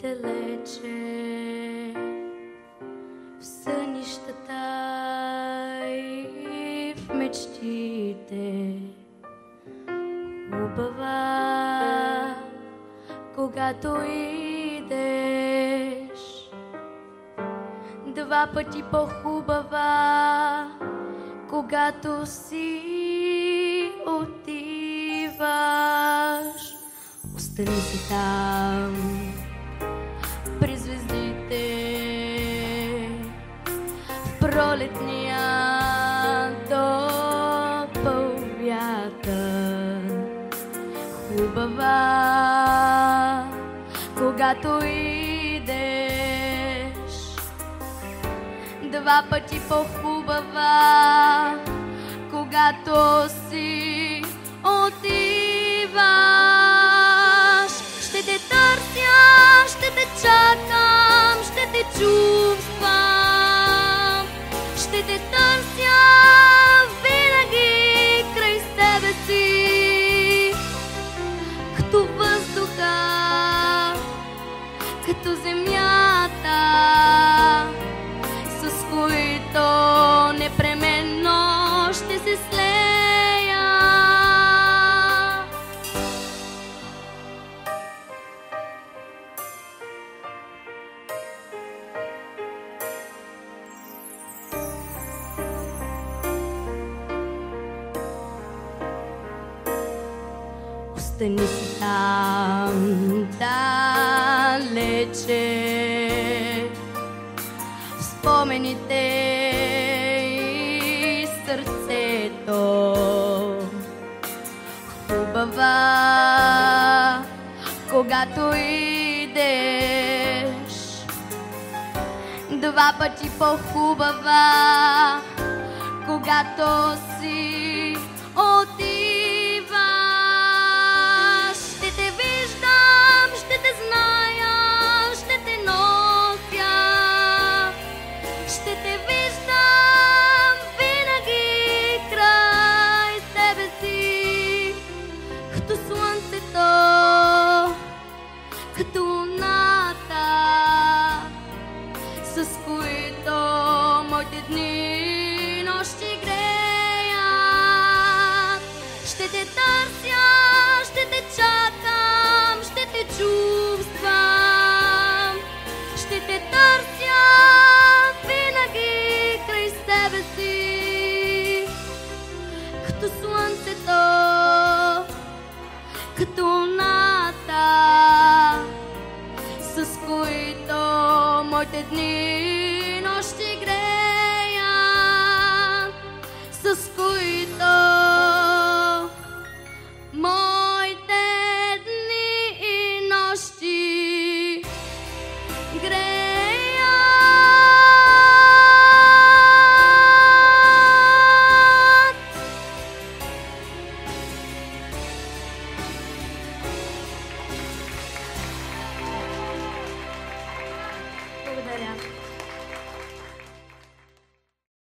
далече в сънищата и в мечтите. Хубава, когато идеш, два пъти по-хубава, когато си отиваш. Остани си там при звездите в пролетния топъл вятър. Хубава, когато идеш, два пъти по-хубава, когато си отиваш. Ще те търся, ще те чакам, ще те чувствам. Ще те търся винаги край себе си, като въздуха, като земята, с които непременно ще се слея. Остани си там далече в спомените и сърцето. Хубава, когато идеш, два пъти по-хубава, когато си отиваш. Ще те виждам, ще те зная, ще те нося. Ще те виждам винаги край себе си, като слънцето, като луната, с които моите дни и нощи греят. Ще те търся, ще те чакам, ще те чувствам. Ще те търся винаги край себе си, като слънцето, като луната, с които моите дни